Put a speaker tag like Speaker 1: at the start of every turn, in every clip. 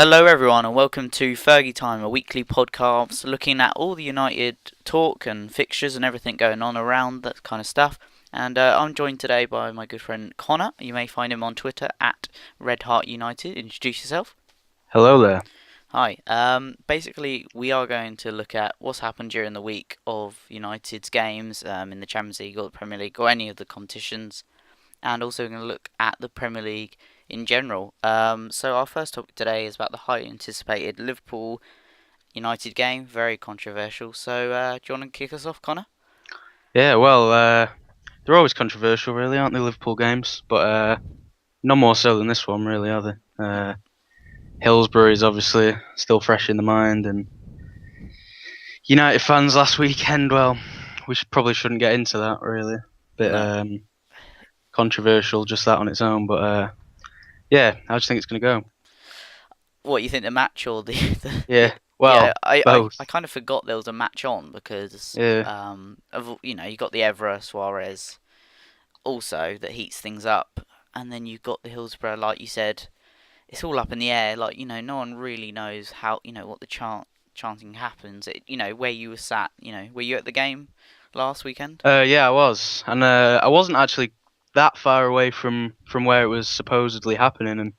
Speaker 1: Hello, everyone, and welcome to Fergie Time, a weekly podcast looking at all the United talk and fixtures and everything going on around that kind of stuff. And I'm joined today by my good friend Connor. You may find him on Twitter at RedHeartUnited. Introduce yourself.
Speaker 2: Hello there.
Speaker 1: Hi. Basically, we are going to look at what's happened during the week of United's games in the Champions League or the Premier League or any of the competitions, and also going to look at the Premier League in general. So our first topic today is about the highly anticipated Liverpool United game, very controversial. So do you want to kick us off, Connor?
Speaker 2: Yeah, well, they're always controversial, really, aren't they, Liverpool games? But no more so than this one, really, are they? Hillsborough is obviously still fresh in the mind, and United fans last weekend, well, probably shouldn't get into that, really. Bit
Speaker 1: No.
Speaker 2: controversial, just that on its own, but yeah, I just think it's going to go.
Speaker 1: What you think the match or
Speaker 2: Yeah,
Speaker 1: yeah,
Speaker 2: well,
Speaker 1: I
Speaker 2: both.
Speaker 1: kind of forgot there was a match on because
Speaker 2: Yeah,
Speaker 1: you got the Evra Suarez also that heats things up, and then you've got the Hillsborough, like you said, it's all up in the air. Like, no one really knows how, what the chanting happens. Where you were sat, were you at the game last weekend?
Speaker 2: yeah, I was, and I wasn't actually that far away from where it was supposedly happening, and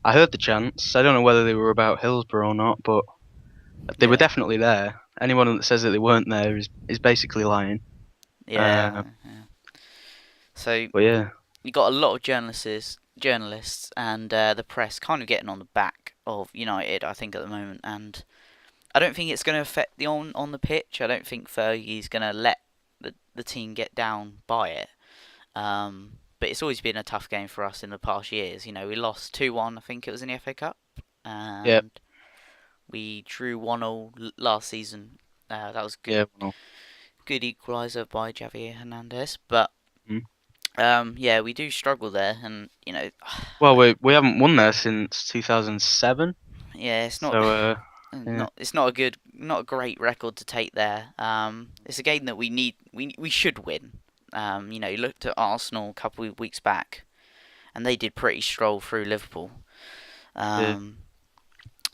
Speaker 2: I heard the chants. I don't know whether they were about Hillsborough or not, but they were
Speaker 1: Yeah,
Speaker 2: definitely there. Anyone that says that they weren't there is basically lying.
Speaker 1: yeah, yeah. So
Speaker 2: But yeah,
Speaker 1: you got a lot of journalists, and the press kind of getting on the back of United, I think, at the moment, and I don't think it's going to affect the on the pitch. I don't think Fergie's going to let the team get down by it. But it's always been a tough game for us in the past years. We lost 2-1, I think it was in the FA Cup,
Speaker 2: yeah,
Speaker 1: and we drew 1-0 last season. That was good,
Speaker 2: yeah. Well,
Speaker 1: good equaliser by Javier Hernandez. But
Speaker 2: mm.
Speaker 1: yeah, we do struggle there, and
Speaker 2: Well, we haven't won there since 2007.
Speaker 1: yeah, it's not.
Speaker 2: So yeah,
Speaker 1: It's not a good, not a great record to take there. It's a game that we should win. You looked at Arsenal a couple of weeks back, and they did pretty stroll through Liverpool.
Speaker 2: yeah.
Speaker 1: Um,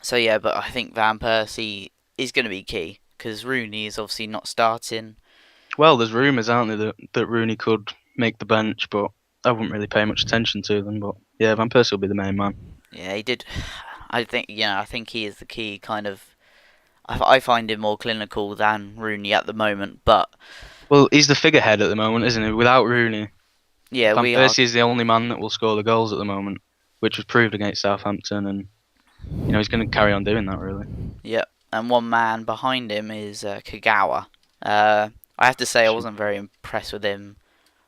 Speaker 1: so yeah, but I think Van Persie is going to be key because Rooney is obviously not starting.
Speaker 2: Well, there's rumours, aren't there, that Rooney could make the bench, but I wouldn't really pay much attention to them. But yeah, Van Persie will be the main man.
Speaker 1: Yeah, he did. I think he is the key kind of. I find him more clinical than Rooney at the moment, but
Speaker 2: Well, he's the figurehead at the moment, isn't he? Without Rooney,
Speaker 1: yeah,
Speaker 2: Van
Speaker 1: we are.
Speaker 2: Persie is the only man that will score the goals at the moment, which was proved against Southampton, and he's going to carry on doing that, really.
Speaker 1: Yep, and one man behind him is Kagawa. I have to say I wasn't very impressed with him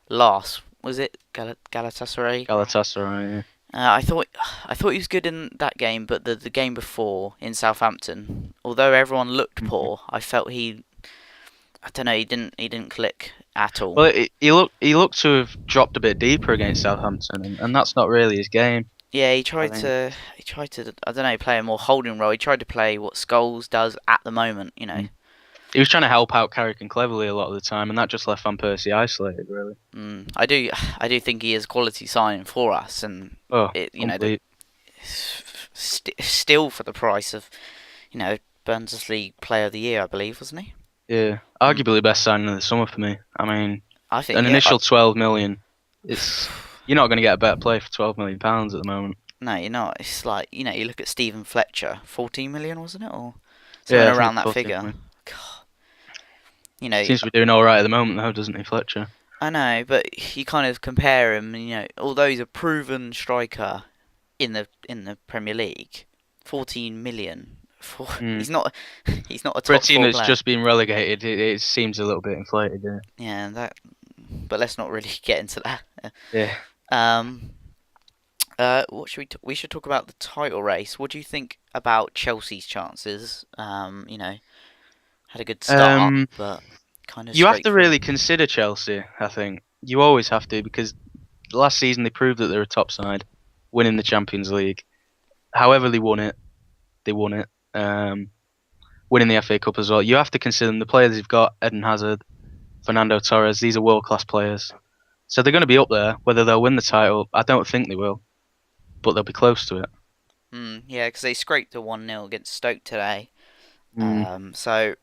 Speaker 1: last. Was it Galatasaray?
Speaker 2: Galatasaray, yeah.
Speaker 1: I thought he was good in that game, but the game before in Southampton, although everyone looked
Speaker 2: Mhm.
Speaker 1: poor, I felt I don't know, he didn't click at all.
Speaker 2: Well, he looked to have dropped a bit deeper against Southampton, and that's not really his game.
Speaker 1: Yeah,
Speaker 2: I think.
Speaker 1: he tried to I don't know play a more holding role. He tried to play what Scholes does at the moment.
Speaker 2: Mm. He was trying to help out Carrick and Cleverley a lot of the time, and that just left Van Persie isolated, really.
Speaker 1: I do think he is a quality signing for us, and
Speaker 2: Oh,
Speaker 1: the
Speaker 2: complete.
Speaker 1: still for the price of Bundesliga Player of the Year, I believe, wasn't he?
Speaker 2: Yeah,
Speaker 1: Mm.
Speaker 2: arguably best signing of the summer for me. I mean,
Speaker 1: I think
Speaker 2: an
Speaker 1: yeah.
Speaker 2: initial 12 million. It's You're not going to get a better player for 12 million pounds at the moment.
Speaker 1: No, you're not. It's like you look at Stephen Fletcher, 14 million, wasn't it, or something
Speaker 2: Yeah, I think
Speaker 1: around
Speaker 2: it's
Speaker 1: that
Speaker 2: 14
Speaker 1: figure.
Speaker 2: million.
Speaker 1: God, you know,
Speaker 2: Seems to be doing all right at the moment, though, doesn't he, Fletcher?
Speaker 1: I know, but you kind of compare him. Although he's a proven striker in the Premier League, 14 million for
Speaker 2: Mm.
Speaker 1: he's not a
Speaker 2: For a
Speaker 1: top
Speaker 2: team
Speaker 1: four
Speaker 2: that's
Speaker 1: player.
Speaker 2: just been relegated, it seems a little bit inflated. Yeah.
Speaker 1: Yeah, but let's not really get into that.
Speaker 2: Yeah.
Speaker 1: Um, what should we should talk about the title race. What do you think about Chelsea's chances? Had a good start,
Speaker 2: Um,
Speaker 1: but kind of
Speaker 2: you have
Speaker 1: scraped
Speaker 2: to
Speaker 1: through.
Speaker 2: really consider Chelsea. I think you always have to because last season they proved that they're a top side, winning the Champions League. However they won it, they won it. Winning the FA Cup as well. You have to consider them. The players you've got: Eden Hazard, Fernando Torres. These are world class players. So they're going to be up there. Whether they'll win the title, I don't think they will, but they'll be close to it.
Speaker 1: Yeah, because they scraped a 1-0 against Stoke today.
Speaker 2: Mm.
Speaker 1: So
Speaker 2: I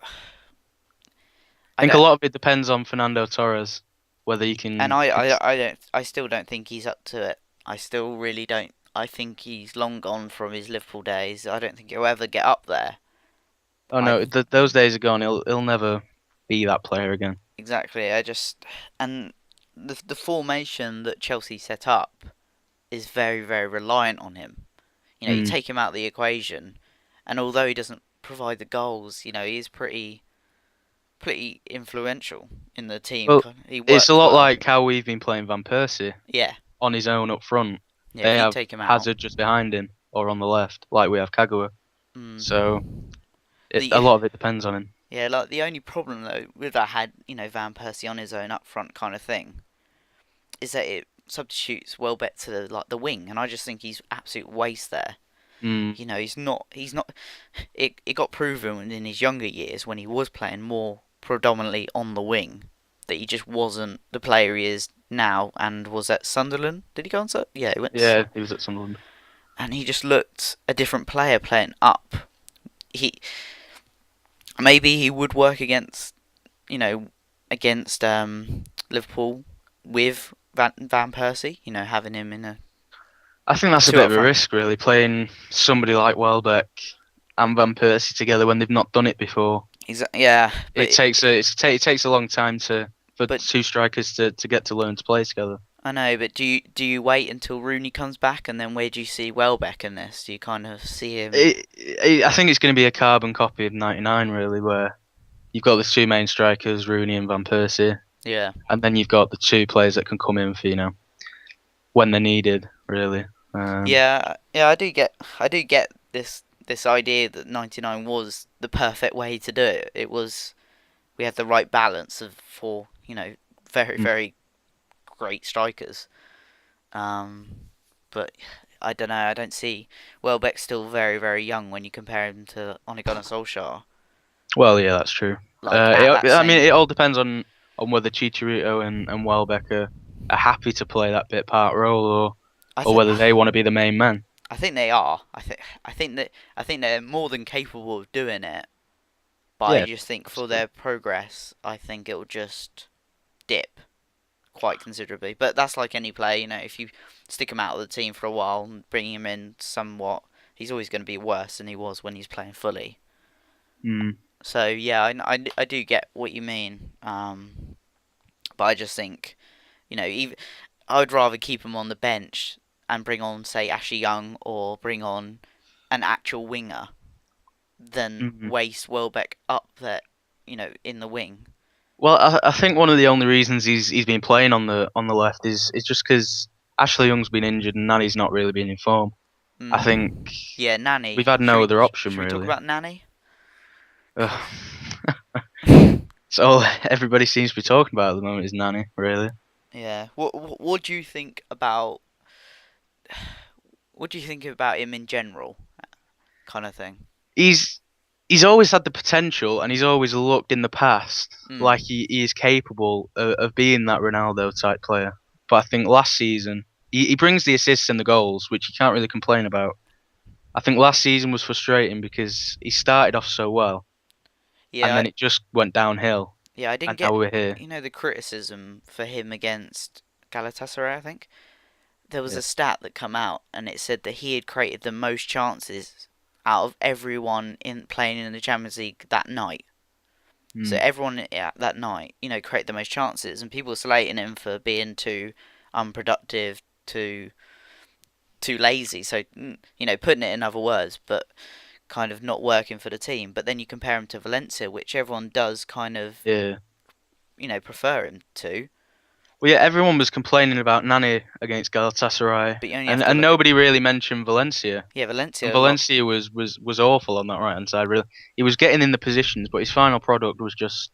Speaker 1: I
Speaker 2: think a
Speaker 1: don't,
Speaker 2: lot of it depends on Fernando Torres, whether he
Speaker 1: and
Speaker 2: can. Can
Speaker 1: I still don't think he's up to it. I still really don't. I think he's long gone from his Liverpool days. I don't think he'll ever get up there.
Speaker 2: oh
Speaker 1: I
Speaker 2: no, those days are gone. He'll never be that player again.
Speaker 1: exactly. I just and the formation that Chelsea set up is very very reliant on him. You
Speaker 2: Mm.
Speaker 1: take him out of the equation, and although he doesn't provide the goals, he is pretty influential in the team.
Speaker 2: Well,
Speaker 1: He
Speaker 2: it's a
Speaker 1: works
Speaker 2: lot
Speaker 1: well.
Speaker 2: like how we've been playing Van Persie
Speaker 1: Yeah,
Speaker 2: on his own up front.
Speaker 1: yeah. If
Speaker 2: They
Speaker 1: you
Speaker 2: have
Speaker 1: take him out,
Speaker 2: Hazard just behind him or on the left, like we have Kagawa. So
Speaker 1: mm,
Speaker 2: a
Speaker 1: the
Speaker 2: lot of it depends on him.
Speaker 1: yeah, like the only problem though with that had Van Persie on his own up front kind of thing is that it substitutes Welbeck to the wing, and I just think he's absolute waste there.
Speaker 2: Mm.
Speaker 1: He's not. It got proven in his younger years when he was playing more predominantly on the wing that he just wasn't the player he is now. And was at Sunderland? Did he go on? Yeah, he went.
Speaker 2: Yeah, he was at Sunderland.
Speaker 1: And he just looked a different player playing up. He maybe he would work against you know against Liverpool with Van Persie. Having him in a
Speaker 2: I think that's a
Speaker 1: two
Speaker 2: bit
Speaker 1: up
Speaker 2: of a
Speaker 1: front.
Speaker 2: risk, really, playing somebody like Welbeck and Van Persie together when they've not done it before.
Speaker 1: Exactly. Yeah,
Speaker 2: It takes a long time for
Speaker 1: but
Speaker 2: two strikers to get to learn to play together.
Speaker 1: I know, but do you wait until Rooney comes back, and then where do you see Welbeck in this? Do you kind of see him?
Speaker 2: I think it's going to be a carbon copy of '99, really, where you've got the two main strikers, Rooney and Van Persie,
Speaker 1: Yeah,
Speaker 2: and then you've got the two players that can come in for when they're needed, really.
Speaker 1: yeah. I do get this idea that '99 was the perfect way to do it. We had the right balance of four, very
Speaker 2: Mm.
Speaker 1: very great strikers. Um, but I don't know. I don't see Welbeck's still very very young when you compare him to Ole Gunnar Solskjaer.
Speaker 2: Well, yeah, that's true.
Speaker 1: Like at that
Speaker 2: I mean, it
Speaker 1: same.
Speaker 2: all depends on whether Chicharito and Welbeck are happy to play that bit part role
Speaker 1: I
Speaker 2: or
Speaker 1: think
Speaker 2: whether they want to be the main man.
Speaker 1: I think they are. I think they're more than capable of doing it. But I
Speaker 2: Yeah,
Speaker 1: just think for
Speaker 2: absolutely.
Speaker 1: their progress, I think it will just dip quite considerably. But that's like any player, if you stick him out of the team for a while and bring him in somewhat, he's always going to be worse than he was when he's playing fully.
Speaker 2: Mm.
Speaker 1: So yeah, I do get what you mean. But I just think, even I would rather keep him on the bench and bring on, say, Ashley Young or bring on an actual winger than
Speaker 2: Mm.
Speaker 1: waste Welbeck up there, in the wing.
Speaker 2: Well, I think one of the only reasons he's been playing on the left is just because Ashley Young's been injured and Nani's not really been in form. I think
Speaker 1: Mm. Yeah,
Speaker 2: we've
Speaker 1: Nanny.
Speaker 2: had
Speaker 1: Should
Speaker 2: no
Speaker 1: we
Speaker 2: other option
Speaker 1: should we talk
Speaker 2: really.
Speaker 1: about Nanny?
Speaker 2: Ugh. It's all everybody seems to be talking about at the moment is Nani, really.
Speaker 1: Yeah. What do you think about him in general, kind of thing?
Speaker 2: He's he's always had the potential and he's always looked in the past like
Speaker 1: Mm.
Speaker 2: he is capable of being that Ronaldo type player. But I think last season he brings the assists and the goals, which you can't really complain about. I think last season was frustrating because he started off so well and
Speaker 1: Yeah.
Speaker 2: then it just went downhill
Speaker 1: Yeah. I didn't
Speaker 2: and now
Speaker 1: get
Speaker 2: we're here.
Speaker 1: the criticism for him against Galatasaray. I think there was
Speaker 2: Yeah.
Speaker 1: a stat that come out and it said that he had created the most chances out of everyone in playing in the Champions League that night. So
Speaker 2: Mm.
Speaker 1: everyone that night, created the most chances, and people were slating him for being too unproductive, too lazy. So putting it in other words, but kind of not working for the team. But then you compare him to Valencia, which everyone does kind of
Speaker 2: Yeah.
Speaker 1: prefer him to.
Speaker 2: Well, yeah, everyone was complaining about Nani against Galatasaray,
Speaker 1: But you only have to
Speaker 2: and
Speaker 1: look at
Speaker 2: nobody really mentioned Valencia.
Speaker 1: yeah
Speaker 2: And
Speaker 1: Valencia a lot.
Speaker 2: Valencia was awful on that right hand side. Really, he was getting in the positions, but his final product was just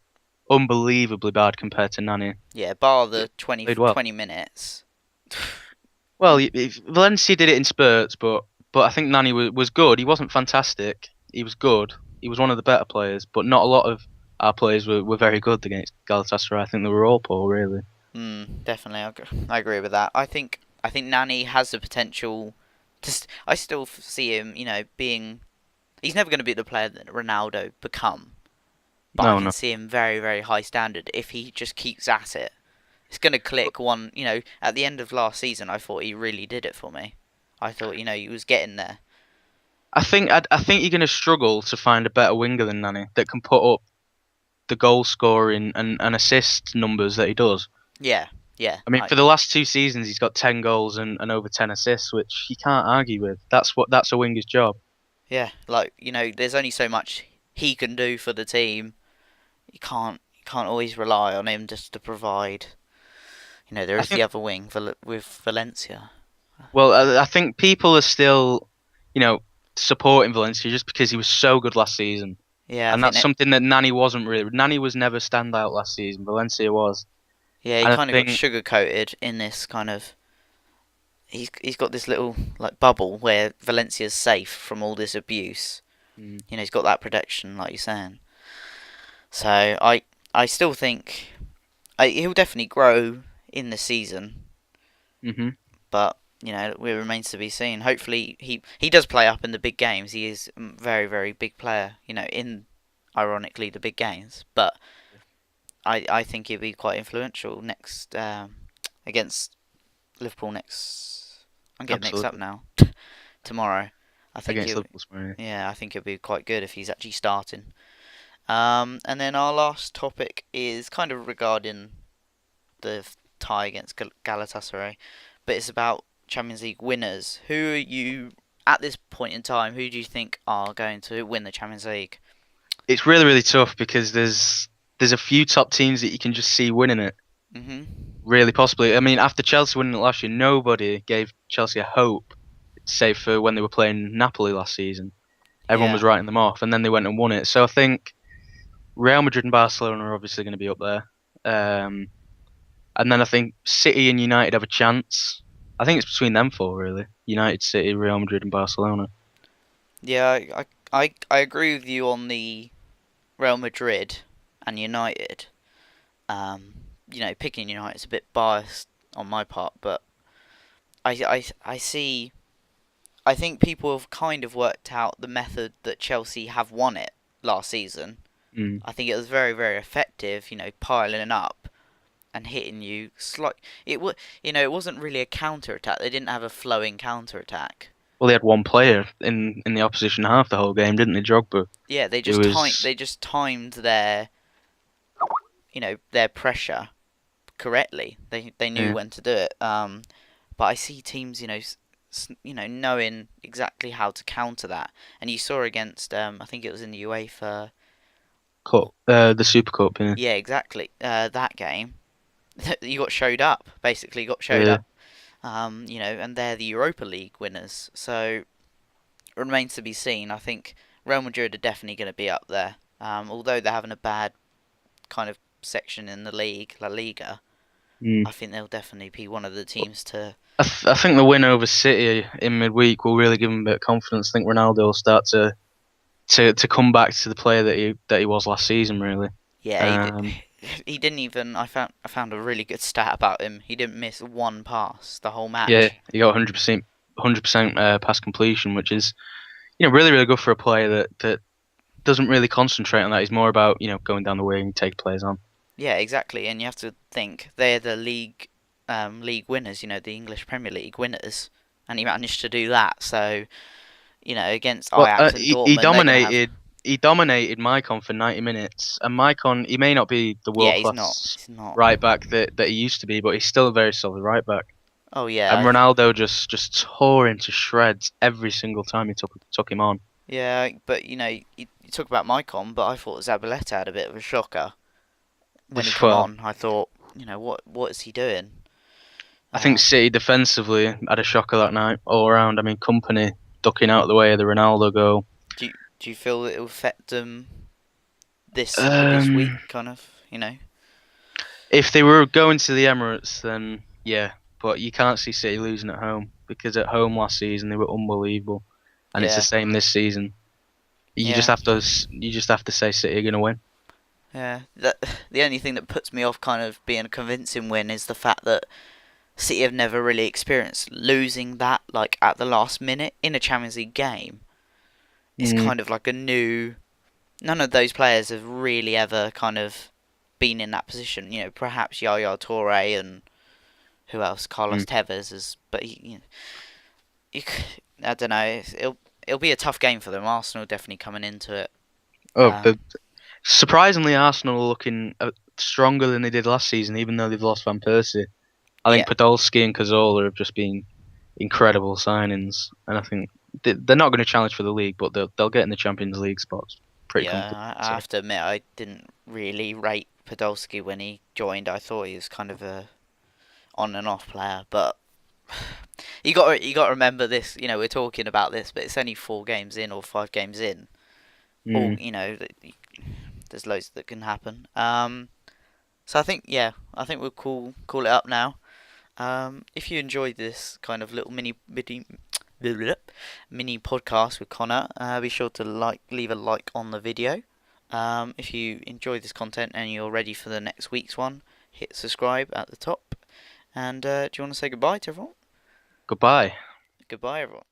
Speaker 2: unbelievably bad compared to Nani.
Speaker 1: Yeah, bar
Speaker 2: He
Speaker 1: the 20
Speaker 2: played well.
Speaker 1: 20 minutes.
Speaker 2: Well, Valencia did it in spurts, but I think Nani was good. He wasn't fantastic. He was good. He was one of the better players, but not a lot of our players were very good against Galatasaray. I think they were all poor, really.
Speaker 1: Definitely, I agree with that. I think Nani has the potential Just I still see him, being. He's never going to be the player that Ronaldo become, but I
Speaker 2: No,
Speaker 1: can
Speaker 2: no.
Speaker 1: see him very, very high standard if he just keeps at it. It's going to click one. At the end of last season, I thought he really did it for me. I thought, he was getting there.
Speaker 2: I think you're going to struggle to find a better winger than Nani that can put up the goal scoring and assist numbers that he does.
Speaker 1: Yeah, yeah,
Speaker 2: I mean, for the last 2 seasons, he's got 10 goals and over 10 assists, which you can't argue with. That's a winger's job.
Speaker 1: yeah. Like there's only so much he can do for the team. You can't always rely on him just to provide. There
Speaker 2: I
Speaker 1: is the
Speaker 2: think.
Speaker 1: other wing with Valencia.
Speaker 2: Well, I think people are still, you know, supporting Valencia just because he was so good last season,
Speaker 1: Yeah, I
Speaker 2: and
Speaker 1: think
Speaker 2: that's
Speaker 1: that.
Speaker 2: something that Nani wasn't really. Nani was never standout last season. Valencia was,
Speaker 1: Yeah, he
Speaker 2: and I
Speaker 1: kind of got
Speaker 2: think.
Speaker 1: sugar coated in this kind of. He's got this little like bubble where Valencia's safe from all this abuse.
Speaker 2: Mm,
Speaker 1: He's got that protection, like you're saying. So I still think he'll definitely grow in the season,
Speaker 2: hmm
Speaker 1: but it remains to be seen. Hopefully he does play up in the big games. He is a very very big player. In ironically the big games, but I think he'll be quite influential next against Liverpool next. I'm getting mixed up
Speaker 2: Absolutely,
Speaker 1: now. Tomorrow, I think
Speaker 2: against
Speaker 1: he'll.
Speaker 2: Liverpool tomorrow.
Speaker 1: Yeah, I think he'll be quite good if he's actually starting. And then our last topic is kind of regarding the tie against Galatasaray, but it's about Champions League winners. Who are you at this point in time? Who do you think are going to win the Champions League?
Speaker 2: It's really really tough because there's a few top teams that you can just see winning it.
Speaker 1: Mhm.
Speaker 2: Really, possibly. I mean, after Chelsea winning it last year, nobody gave Chelsea a hope, save for when they were playing Napoli last season. Everyone
Speaker 1: Yeah.
Speaker 2: was writing them off, and then they went and won it. So I think Real Madrid and Barcelona are obviously going to be up there. Um, and then I think City and United have a chance. I think it's between them four, really. United, City, Real Madrid, and Barcelona.
Speaker 1: Yeah, I agree with you on the Real Madrid and United. Picking United is a bit biased on my part, but I see. I think people have kind of worked out the method that Chelsea have won it last season.
Speaker 2: Mm.
Speaker 1: I think it was very, very effective. Piling up and hitting you. It wasn't really a counter attack. They didn't have a flowing counter attack.
Speaker 2: Well, they had one player in the opposition half the whole game, didn't they, Drogba?
Speaker 1: Yeah,
Speaker 2: It was.
Speaker 1: they just timed their pressure correctly. They knew
Speaker 2: Yeah.
Speaker 1: when to do it. But I see teams, knowing exactly how to counter that. And you saw against, I think it was in the UEFA.
Speaker 2: Cup, the Super Cup, yeah.
Speaker 1: Yeah, exactly. That game, you got showed up. Basically, got showed
Speaker 2: Yeah.
Speaker 1: up. And they're the Europa League winners. So it remains to be seen. I think Real Madrid are definitely going to be up there. Although they're having a bad kind of section in the league, La Liga.
Speaker 2: Mm.
Speaker 1: I think they'll definitely be one of the teams to.
Speaker 2: I think the win over City in midweek will really give them a bit of confidence. I think Ronaldo will start to come back to the player that he was last season, really.
Speaker 1: Yeah,
Speaker 2: Um,
Speaker 1: he didn't even. I found a really good stat about him. He didn't miss one pass the whole
Speaker 2: yeah,
Speaker 1: match.
Speaker 2: he got 100% pass completion, which is really really good for a player that doesn't really concentrate on that. He's more about going down the wing, take players on.
Speaker 1: Yeah, exactly. And you have to think they're the league winners. The English Premier League winners, and he managed to do that. So against
Speaker 2: Well,
Speaker 1: Ajax and
Speaker 2: he
Speaker 1: Dortmund, they're gonna have.
Speaker 2: dominated Maicon for 90 minutes, and Maicon he may not be the
Speaker 1: Yeah,
Speaker 2: world
Speaker 1: he's not.
Speaker 2: class
Speaker 1: He's not.
Speaker 2: right back that he used to be, but he's still a very solid right back.
Speaker 1: Oh yeah,
Speaker 2: And Ronaldo just tore him to shreds every single time he took him on.
Speaker 1: yeah. But you talk about Maicon, but I thought Zabaleta had a bit of a shocker when he come
Speaker 2: Well,
Speaker 1: on. I thought, what is he doing?
Speaker 2: I think
Speaker 1: Uh,
Speaker 2: City defensively had a shocker that night all around. I mean, Company ducking out of the way of the Ronaldo goal.
Speaker 1: do you feel that it will affect them this week?
Speaker 2: Um,
Speaker 1: Kind of,
Speaker 2: if they were going to the Emirates, then yeah, but you can't see City losing at home because at home last season they were unbelievable, and it's the
Speaker 1: Yeah,
Speaker 2: same this season.
Speaker 1: yeah,
Speaker 2: You just have to say City are going to win.
Speaker 1: yeah. The only thing that puts me off kind of being a convincing win is the fact that City have never really experienced losing that like at the last minute in a Champions League game. It's
Speaker 2: Mm,
Speaker 1: kind of like a new. None of those players have really ever kind of been in that position. You know, perhaps Yaya Toure and who else? Carlos
Speaker 2: mm.
Speaker 1: Tevez is, but you, I don't know. It'll be a tough game for them. Arsenal definitely coming into it.
Speaker 2: Oh,
Speaker 1: Um,
Speaker 2: surprisingly, Arsenal are looking stronger than they did last season, even though they've lost Van Persie. I think
Speaker 1: yeah,
Speaker 2: Podolski and Cazorla have just been incredible signings, and I think they're not going to challenge for the league, but they'll get in the Champions League spots pretty comfortably.
Speaker 1: I
Speaker 2: So,
Speaker 1: have to admit I didn't really rate Podolski when he joined. I thought he was kind of a on and off player, but you got to remember this. You know, we're talking about this, but it's only 4 games in or 5 games in. All
Speaker 2: mm,
Speaker 1: you know, there's loads that can happen. So I think I think we'll call it up now. If you enjoyed this kind of little mini podcast with Connor, be sure to leave a like on the video. If you enjoyed this content and you're ready for the next week's one, hit subscribe at the top. And do you want to say goodbye to everyone?
Speaker 2: goodbye.
Speaker 1: Goodbye, everyone.